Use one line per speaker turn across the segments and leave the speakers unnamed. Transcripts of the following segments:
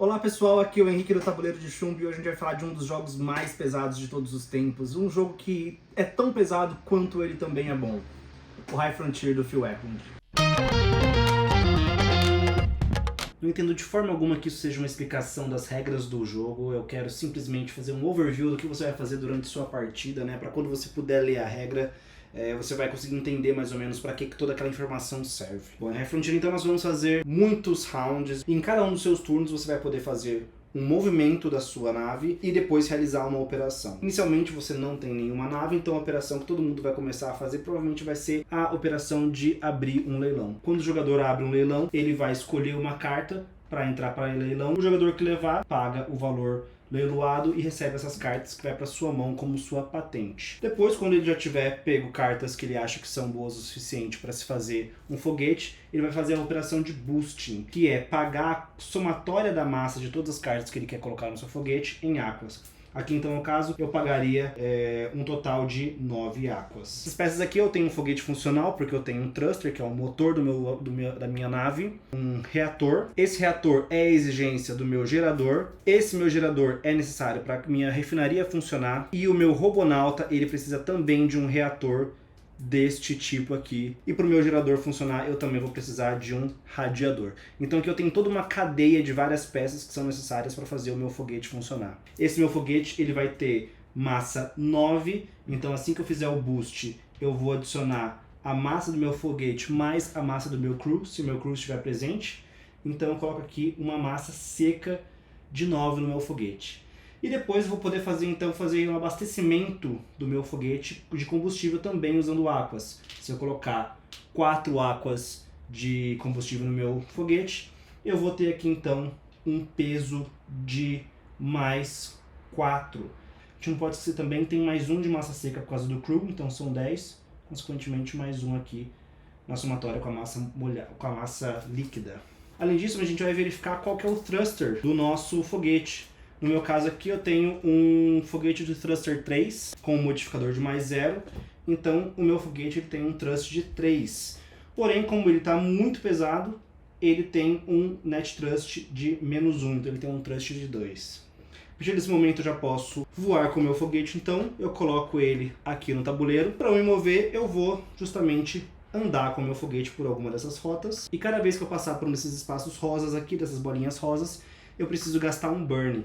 Olá pessoal, aqui é o Henrique do Tabuleiro de Chumbo e hoje a gente vai falar de um dos jogos mais pesados de todos os tempos. Um jogo que é tão pesado quanto ele também é bom. O High Frontier do Phil Eklund. Não entendo de forma alguma que isso seja uma explicação das regras do jogo. Eu quero simplesmente fazer um overview do que você vai fazer durante sua partida, né? Para quando você puder ler a regra, você vai conseguir entender mais ou menos para que toda aquela informação serve. Bom, em High Frontier então nós vamos fazer muitos rounds. E em cada um dos seus turnos você vai poder fazer um movimento da sua nave e depois realizar uma operação. Inicialmente você não tem nenhuma nave, então a operação que todo mundo vai começar a fazer provavelmente vai ser a operação de abrir um leilão. Quando o jogador abre um leilão, ele vai escolher uma carta para entrar para o leilão. O jogador que levar paga o valor leiloado e recebe essas cartas que vai para sua mão como sua patente. Depois, quando ele já tiver pego cartas que ele acha que são boas o suficiente para se fazer um foguete, ele vai fazer a operação de boosting, que é pagar a somatória da massa de todas as cartas que ele quer colocar no seu foguete em aquas. Aqui então, no caso, eu pagaria um total de 9 aquas. Essas peças aqui eu tenho um foguete funcional, porque eu tenho um thruster, que é o motor da minha nave, um reator. Esse reator é a exigência do meu gerador. Esse meu gerador é necessário para minha refinaria funcionar. E o meu robonauta, ele precisa também de um reator deste tipo aqui. E para o meu gerador funcionar, eu também vou precisar de um radiador. Então aqui eu tenho toda uma cadeia de várias peças que são necessárias para fazer o meu foguete funcionar. Esse meu foguete, ele vai ter massa 9, então assim que eu fizer o boost, eu vou adicionar a massa do meu foguete mais a massa do meu crew, se o meu crew estiver presente. Então eu coloco aqui uma massa seca de 9 no meu foguete. E depois vou poder fazer um abastecimento do meu foguete de combustível também usando aquas. Se eu colocar 4 aquas de combustível no meu foguete, eu vou ter aqui então um peso de mais 4. A gente não pode esquecer também, tem mais um de massa seca por causa do crew, então são 10. Consequentemente mais um aqui na somatória com a massa líquida. Além disso, a gente vai verificar qual que é o thruster do nosso foguete. No meu caso aqui eu tenho um foguete de thruster 3 com um modificador de mais 0, então o meu foguete ele tem um thrust de 3. Porém, como ele está muito pesado, ele tem um net thrust de menos 1, então ele tem um thrust de 2. A partir desse momento eu já posso voar com o meu foguete, então eu coloco ele aqui no tabuleiro. Para eu me mover, eu vou justamente andar com o meu foguete por alguma dessas rotas. E cada vez que eu passar por um desses espaços rosas aqui, dessas bolinhas rosas, eu preciso gastar um burn.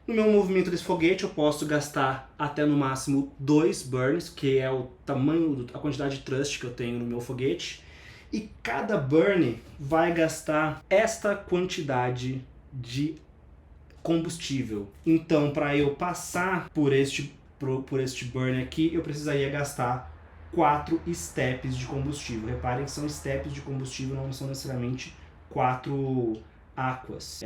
No meu movimento desse foguete eu posso gastar até no máximo 2 burns, que é o tamanho, a quantidade de thrust que eu tenho no meu foguete. E cada burn vai gastar esta quantidade de combustível. Então, para eu passar por este burn aqui, eu precisaria gastar 4 steps de combustível. Reparem que são steps de combustível, não são necessariamente 4 aquas.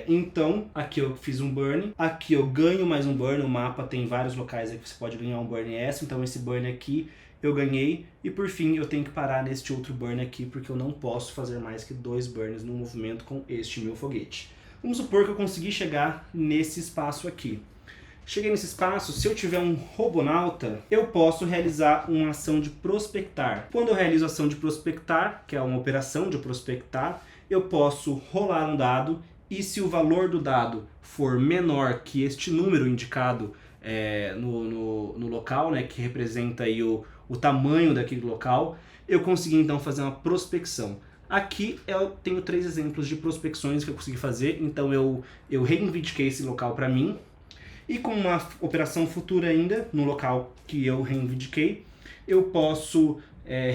Então, aqui eu fiz um burn, aqui eu ganho mais um burn, o mapa tem vários locais aí que você pode ganhar um burn extra, então esse burn aqui eu ganhei, e por fim eu tenho que parar neste outro burn aqui, porque eu não posso fazer mais que 2 burns no movimento com este meu foguete. Vamos supor que eu consegui chegar nesse espaço aqui. Cheguei nesse espaço, se eu tiver um robonauta, eu posso realizar uma ação de prospectar. Quando eu realizo a ação de prospectar, que é uma operação de prospectar, eu posso rolar um dado e se o valor do dado for menor que este número indicado no local, né, que representa aí o tamanho daquele local, eu consegui então fazer uma prospecção. Aqui eu tenho 3 exemplos de prospecções que eu consegui fazer, então eu reivindiquei esse local para mim, e com uma operação futura ainda, no local que eu reivindiquei, eu posso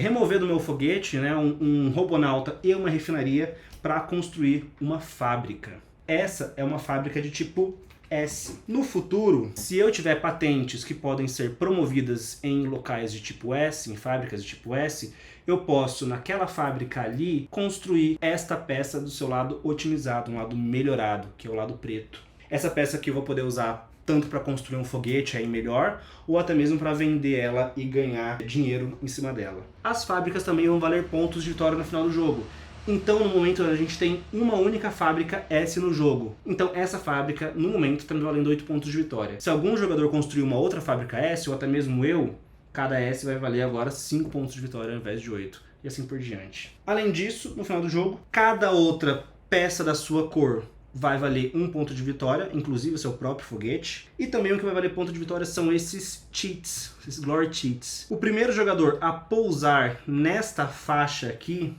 remover do meu foguete, né, um robonauta e uma refinaria para construir uma fábrica. Essa é uma fábrica de tipo S. No futuro, se eu tiver patentes que podem ser promovidas em locais de tipo S, em fábricas de tipo S, eu posso, naquela fábrica ali, construir esta peça do seu lado otimizado, um lado melhorado, que é o lado preto. Essa peça aqui eu vou poder usar tanto para construir um foguete aí melhor, ou até mesmo para vender ela e ganhar dinheiro em cima dela. As fábricas também vão valer pontos de vitória no final do jogo. Então, no momento, a gente tem uma única fábrica S no jogo. Então, essa fábrica, no momento, está me valendo 8 pontos de vitória. Se algum jogador construir uma outra fábrica S, ou até mesmo eu, cada S vai valer agora 5 pontos de vitória ao invés de 8. E assim por diante. Além disso, no final do jogo, cada outra peça da sua cor vai valer 1 ponto de vitória, inclusive o seu próprio foguete. E também o que vai valer ponto de vitória são esses cheats, esses Glory Cheats. O primeiro jogador a pousar nesta faixa aqui,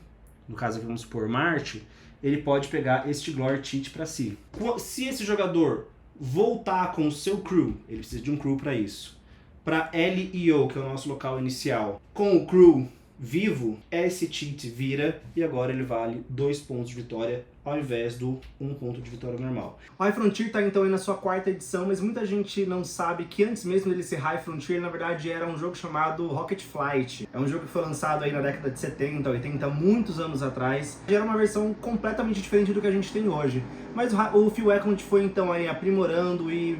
no caso aqui vamos supor Marte, ele pode pegar este Glory Cheat para si. Se esse jogador voltar com o seu crew, ele precisa de um crew para isso, para LEO, que é o nosso local inicial, com o crew vivo, esse cheat vira e agora ele vale 2 pontos de vitória ao invés do 1 ponto de vitória normal. O High Frontier está então aí na sua 4ª edição, mas muita gente não sabe que antes mesmo dele ser High Frontier, na verdade era um jogo chamado Rocket Flight. É um jogo que foi lançado aí na década de 70, 80, muitos anos atrás. Já era uma versão completamente diferente do que a gente tem hoje. Mas o Phil Eklund foi então aí aprimorando e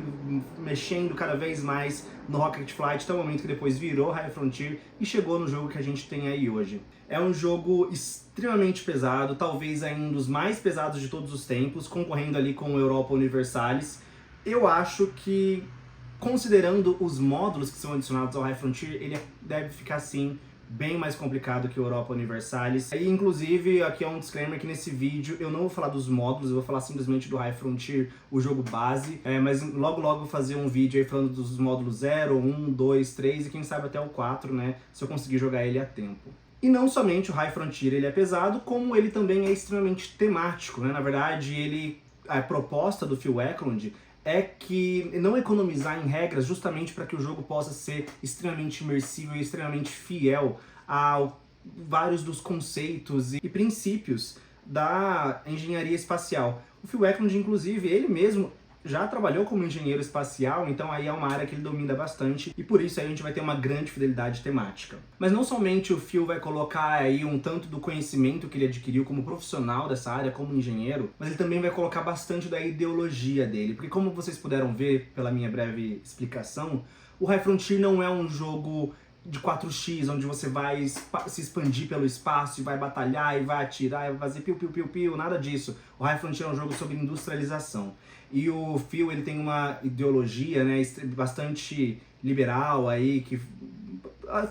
mexendo cada vez mais no Rocket Flight, até o momento que depois virou High Frontier e chegou no jogo que a gente tem aí hoje. É um jogo extremamente pesado, talvez ainda um dos mais pesados de todos os tempos, concorrendo ali com o Europa Universalis. Eu acho que, considerando os módulos que são adicionados ao High Frontier, ele deve ficar sim bem mais complicado que o Europa Universalis. E inclusive, aqui é um disclaimer que nesse vídeo eu não vou falar dos módulos, eu vou falar simplesmente do High Frontier, o jogo base, mas logo vou fazer um vídeo aí falando dos módulos 0, 1, 2, 3 e quem sabe até o 4, né, se eu conseguir jogar ele a tempo. E não somente o High Frontier ele é pesado, como ele também é extremamente temático, né? Na verdade, a proposta do Phil Eklund é que não economizar em regras justamente para que o jogo possa ser extremamente imersivo e extremamente fiel a vários dos conceitos e princípios da engenharia espacial. O Phil Eklund, inclusive, ele mesmo já trabalhou como engenheiro espacial, então aí é uma área que ele domina bastante e por isso aí a gente vai ter uma grande fidelidade temática. Mas não somente o Phil vai colocar aí um tanto do conhecimento que ele adquiriu como profissional dessa área, como engenheiro, mas ele também vai colocar bastante da ideologia dele, porque como vocês puderam ver pela minha breve explicação, o High Frontier não é um jogo de 4x, onde você vai se expandir pelo espaço e vai batalhar e vai atirar e vai fazer piu, nada disso. O High Frontier é um jogo sobre industrialização. E o Phil, ele tem uma ideologia, né, bastante liberal aí, que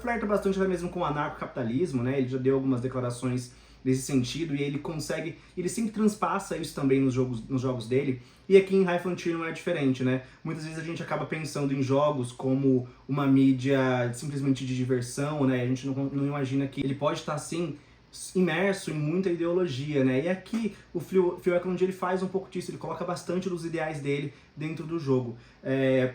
flerta bastante até mesmo com o anarcocapitalismo, né, ele já deu algumas declarações nesse sentido e ele sempre transpassa isso também nos jogos dele, e aqui em High Frontier não é diferente, né, muitas vezes a gente acaba pensando em jogos como uma mídia simplesmente de diversão, né, a gente não imagina que ele pode estar assim imerso em muita ideologia, né? E aqui o Phil Eklund ele faz um pouco disso, ele coloca bastante dos ideais dele dentro do jogo.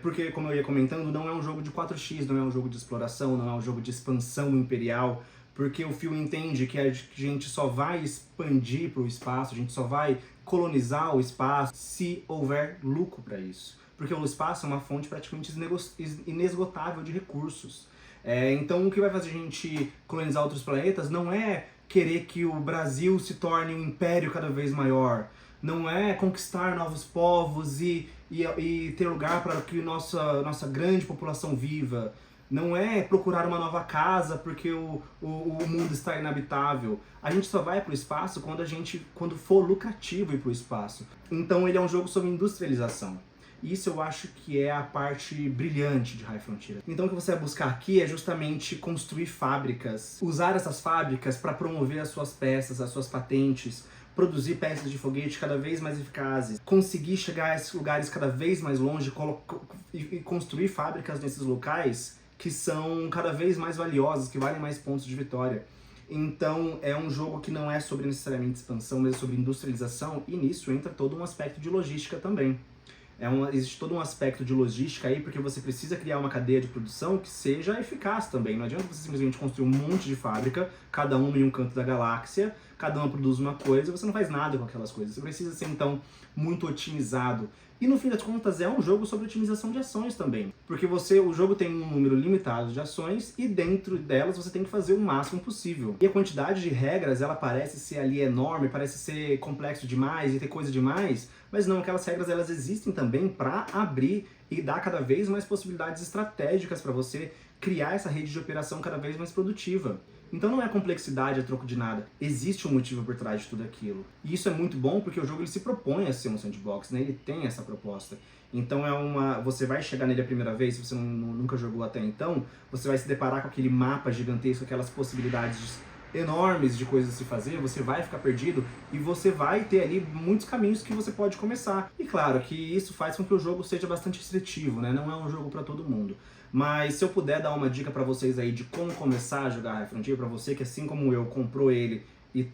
Porque, como eu ia comentando, não é um jogo de 4x, não é um jogo de exploração, não é um jogo de expansão imperial, porque o Phil entende que a gente só vai expandir para o espaço, a gente só vai colonizar o espaço se houver lucro para isso. Porque o espaço é uma fonte praticamente inesgotável de recursos. Então o que vai fazer a gente colonizar outros planetas não é querer que o Brasil se torne um império cada vez maior, não é conquistar novos povos e ter lugar para que nossa grande população viva, não é procurar uma nova casa porque o mundo está inabitável. A gente só vai para o espaço quando for lucrativo ir para o espaço. Então ele é um jogo sobre industrialização. Isso eu acho que é a parte brilhante de High Frontier. Então o que você vai buscar aqui é justamente construir fábricas, usar essas fábricas para promover as suas peças, as suas patentes, produzir peças de foguete cada vez mais eficazes, conseguir chegar a esses lugares cada vez mais longe e construir fábricas nesses locais que são cada vez mais valiosas, que valem mais pontos de vitória. Então é um jogo que não é sobre necessariamente expansão, mas é sobre industrialização, e nisso entra todo um aspecto de logística também. Existe todo um aspecto de logística aí, porque você precisa criar uma cadeia de produção que seja eficaz também. Não adianta você simplesmente construir um monte de fábrica, cada uma em um canto da galáxia, cada uma produz uma coisa e você não faz nada com aquelas coisas. Você precisa ser, então, muito otimizado. E no fim das contas é um jogo sobre otimização de ações também. Porque o jogo tem um número limitado de ações e dentro delas você tem que fazer o máximo possível. E a quantidade de regras, ela parece ser ali enorme, parece ser complexo demais e ter coisa demais, mas não, aquelas regras elas existem também para abrir e dar cada vez mais possibilidades estratégicas para você criar essa rede de operação cada vez mais produtiva. Então não é complexidade a troco de nada, existe um motivo por trás de tudo aquilo. E isso é muito bom porque o jogo ele se propõe a ser um sandbox, né? Ele tem essa proposta. Então você vai chegar nele a primeira vez, se você nunca jogou até então, você vai se deparar com aquele mapa gigantesco, aquelas possibilidades
enormes de coisas a se fazer, você vai ficar perdido e você vai ter ali muitos caminhos que você pode começar. E claro que isso faz com que o jogo seja bastante restritivo, né? Não é um jogo para todo mundo. Mas se eu puder dar uma dica para vocês aí de como começar a jogar High Frontier, para você que assim como eu comprou ele e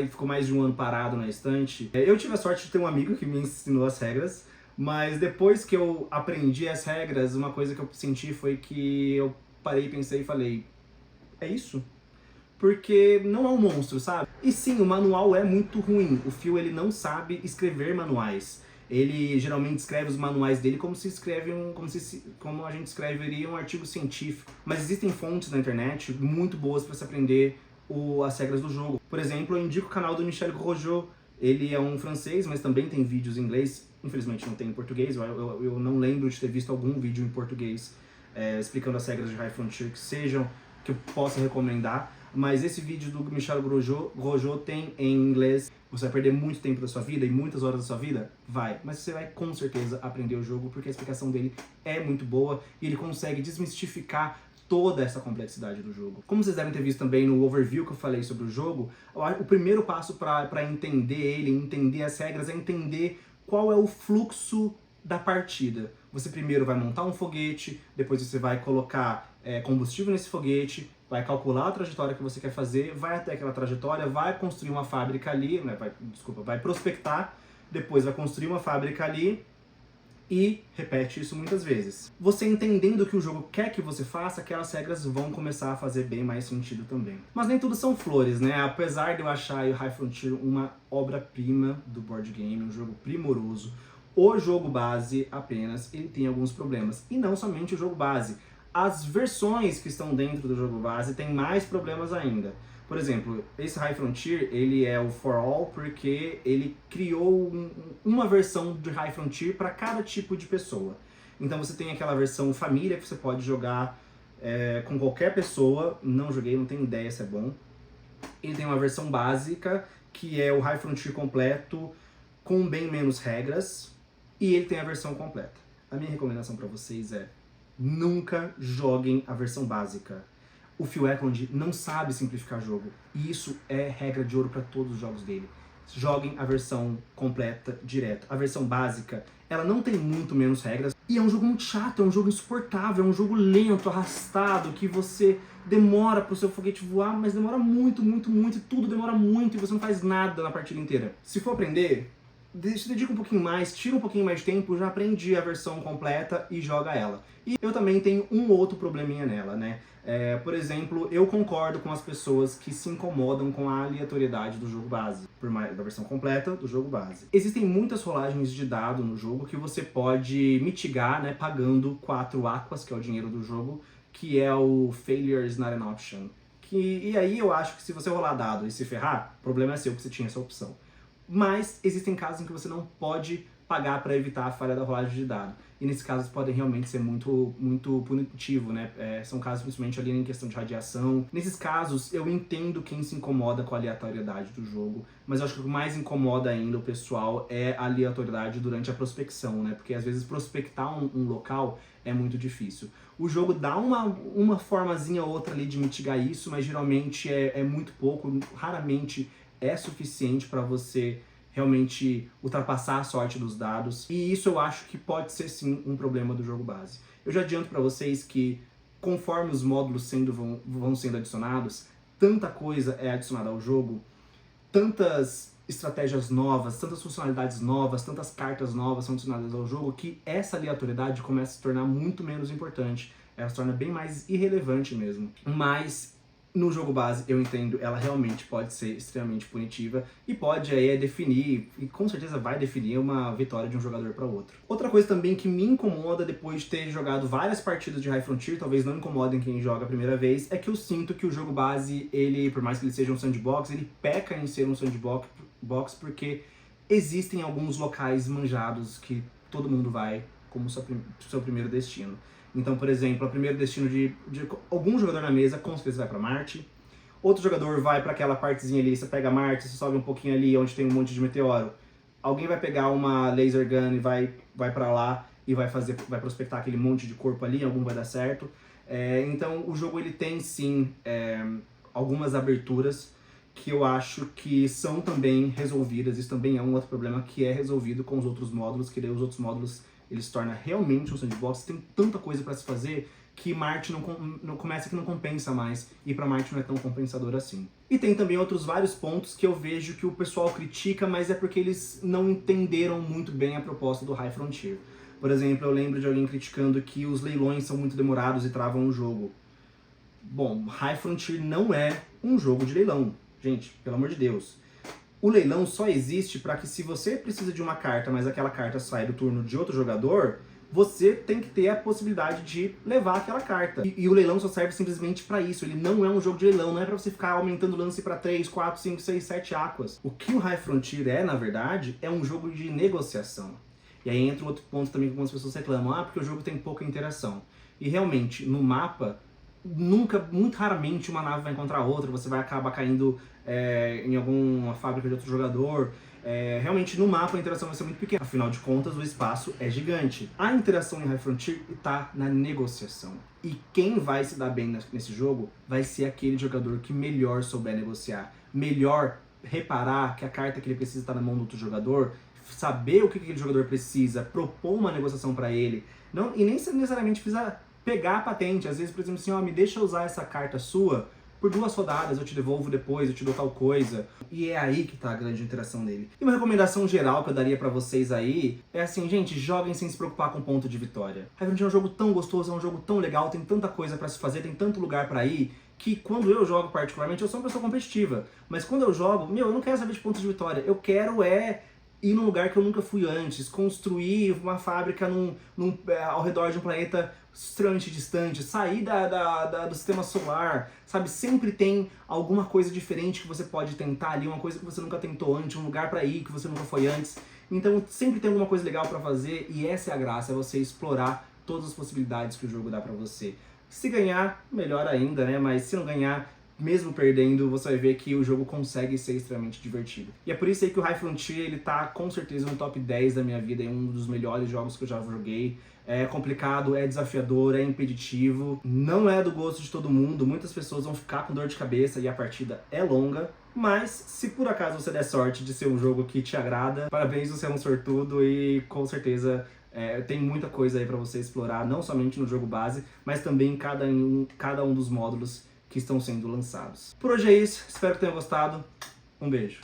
ficou mais de um ano parado na estante, eu tive a sorte de ter um amigo que me ensinou as regras, mas depois que eu aprendi as regras, uma coisa que eu senti foi que eu parei, pensei e falei, é isso? Porque não é um monstro, sabe? E sim, o manual é muito ruim. O Phil, ele não sabe escrever manuais. Ele geralmente escreve os manuais dele como se escreve como a gente escreveria um artigo científico. Mas existem fontes na internet muito boas para se aprender as regras do jogo. Por exemplo, eu indico o canal do Michel Grosjean. Ele é um francês, mas também tem vídeos em inglês. Infelizmente não tem em português. Eu não lembro de ter visto algum vídeo em português explicando as regras de High Frontier que eu possa recomendar. Mas esse vídeo do Michel Grosjean tem em inglês. Você vai perder muito tempo da sua vida e muitas horas da sua vida? Vai. Mas você vai com certeza aprender o jogo, porque a explicação dele é muito boa e ele consegue desmistificar toda essa complexidade do jogo. Como vocês devem ter visto também no overview que eu falei sobre o jogo, o primeiro passo para entender ele, entender as regras, é entender qual é o fluxo da partida. Você primeiro vai montar um foguete, depois você vai colocar combustível nesse foguete, vai calcular a trajetória que você quer fazer, vai até aquela trajetória, vai construir uma fábrica ali, né, vai prospectar, depois vai construir uma fábrica ali e repete isso muitas vezes. Você entendendo o que o jogo quer que você faça, aquelas regras vão começar a fazer bem mais sentido também. Mas nem tudo são flores, né? Apesar de eu achar o High Frontier uma obra-prima do board game, um jogo primoroso, o jogo base apenas, ele tem alguns problemas. E não somente o jogo base. As versões que estão dentro do jogo base têm mais problemas ainda. Por exemplo, esse High Frontier, ele é o For All porque ele criou uma versão de High Frontier para cada tipo de pessoa. Então você tem aquela versão família que você pode jogar com qualquer pessoa. Não joguei, não tenho ideia se é bom. Ele tem uma versão básica, que é o High Frontier completo, com bem menos regras. E ele tem a versão completa. A minha recomendação para vocês é: nunca joguem a versão básica. O Phil Eklund não sabe simplificar jogo, e isso é regra de ouro para todos os jogos dele. Joguem a versão completa direto. A versão básica, ela não tem muito menos regras, e é um jogo muito chato, é um jogo insuportável, é um jogo lento, arrastado, que você demora pro seu foguete voar, mas demora muito, muito, muito, e tudo demora muito, e você não faz nada na partida inteira. Se for aprender, se dedica um pouquinho mais, tira um pouquinho mais de tempo, já aprendi a versão completa e joga ela. E eu também tenho um outro probleminha nela, né? Por exemplo, eu concordo com as pessoas que se incomodam com a aleatoriedade do jogo base, da versão completa do jogo base. Existem muitas rolagens de dado no jogo que você pode mitigar, né, pagando 4 aquas, que é o dinheiro do jogo, que é o Failure is not an option. E aí eu acho que se você rolar dado e se ferrar, o problema é seu, porque você tinha essa opção. Mas existem casos em que você não pode pagar para evitar a falha da rolagem de dado. E nesses casos podem realmente ser muito, muito punitivo, né? São casos principalmente ali em questão de radiação. Nesses casos, eu entendo quem se incomoda com a aleatoriedade do jogo, mas eu acho que o que mais incomoda ainda o pessoal é a aleatoriedade durante a prospecção, né? Porque às vezes prospectar um local é muito difícil. O jogo dá uma formazinha ou outra ali de mitigar isso, mas geralmente é muito pouco, raramente é suficiente para você realmente ultrapassar a sorte dos dados, e isso eu acho que pode ser sim um problema do jogo base. Eu já adianto para vocês que conforme os módulos vão sendo adicionados, tanta coisa é adicionada ao jogo, tantas estratégias novas, tantas funcionalidades novas, tantas cartas novas são adicionadas ao jogo, que essa aleatoriedade começa a se tornar muito menos importante, ela se torna bem mais irrelevante mesmo. Mas no jogo base, eu entendo, ela realmente pode ser extremamente punitiva e pode aí definir, e com certeza vai definir uma vitória de um jogador para outro. Outra coisa também que me incomoda depois de ter jogado várias partidas de High Frontier, talvez não incomodem quem joga a primeira vez, é que eu sinto que o jogo base, ele, por mais que ele seja um sandbox, ele peca em ser um sandbox porque existem alguns locais manjados que todo mundo vai como seu primeiro destino. Então, por exemplo, o primeiro destino de algum jogador na mesa, com certeza vai para Marte. Outro jogador vai para aquela partezinha ali, você pega Marte, você sobe um pouquinho ali onde tem um monte de meteoro. Alguém vai pegar uma laser gun e vai para lá e vai prospectar aquele monte de corpo ali, algum vai dar certo. Então, o jogo ele tem sim algumas aberturas que eu acho que são também resolvidas. Isso também é um outro problema que é resolvido com os outros módulos, que daí os outros módulos eles tornam realmente um sandbox. Tem tanta coisa para se fazer que Marte não começa que não compensa mais, e para Marte não é tão compensador assim. E tem também outros vários pontos que eu vejo que o pessoal critica, mas é porque eles não entenderam muito bem a proposta do High Frontier. Por exemplo, eu lembro de alguém criticando que os leilões são muito demorados e travam o jogo. Bom, High Frontier não é um jogo de leilão. Gente, pelo amor de Deus. O leilão só existe para que, se você precisa de uma carta, mas aquela carta sai do turno de outro jogador, você tem que ter a possibilidade de levar aquela carta. E o leilão só serve simplesmente para isso. Ele não é um jogo de leilão, não é para você ficar aumentando o lance para 3, 4, 5, 6, 7 aquas. O que o High Frontier é, na verdade, é um jogo de negociação. E aí entra outro ponto também que algumas pessoas reclamam, porque o jogo tem pouca interação. E realmente, no mapa, muito raramente uma nave vai encontrar outra, você vai acabar caindo em alguma fábrica de outro jogador. Realmente no mapa a interação vai ser muito pequena, afinal de contas o espaço é gigante. A interação em High Frontier está na negociação. E quem vai se dar bem nesse jogo vai ser aquele jogador que melhor souber negociar, melhor reparar que a carta que ele precisa está na mão do outro jogador, saber o que aquele jogador precisa, propor uma negociação para ele, e nem necessariamente precisa pegar a patente. Às vezes, por exemplo, assim, me deixa usar essa carta sua por 2 rodadas, eu te devolvo depois, eu te dou tal coisa. E é aí que tá a grande interação dele. E uma recomendação geral que eu daria pra vocês aí é assim, gente, joguem sem se preocupar com ponto de vitória. High Frontier é um jogo tão gostoso, é um jogo tão legal, tem tanta coisa pra se fazer, tem tanto lugar pra ir, que quando eu jogo particularmente, eu sou uma pessoa competitiva. Mas quando eu jogo, eu não quero saber de pontos de vitória, eu quero ir num lugar que eu nunca fui antes, construir uma fábrica ao redor de um planeta extremamente distante, sair do sistema solar, sabe? Sempre tem alguma coisa diferente que você pode tentar ali, uma coisa que você nunca tentou antes, um lugar pra ir que você nunca foi antes. Então sempre tem alguma coisa legal pra fazer, e essa é a graça, é você explorar todas as possibilidades que o jogo dá pra você. Se ganhar, melhor ainda, né? Mas se não ganhar, mesmo perdendo, você vai ver que o jogo consegue ser extremamente divertido. E é por isso aí que o High Frontier, ele tá com certeza no top 10 da minha vida, é um dos melhores jogos que eu já joguei. É complicado, é desafiador, é impeditivo, não é do gosto de todo mundo, muitas pessoas vão ficar com dor de cabeça e a partida é longa, mas se por acaso você der sorte de ser um jogo que te agrada, parabéns, você é um sortudo e com certeza tem muita coisa aí pra você explorar, não somente no jogo base, mas também em cada um dos módulos que estão sendo lançados. Por hoje é isso, espero que tenham gostado, um beijo.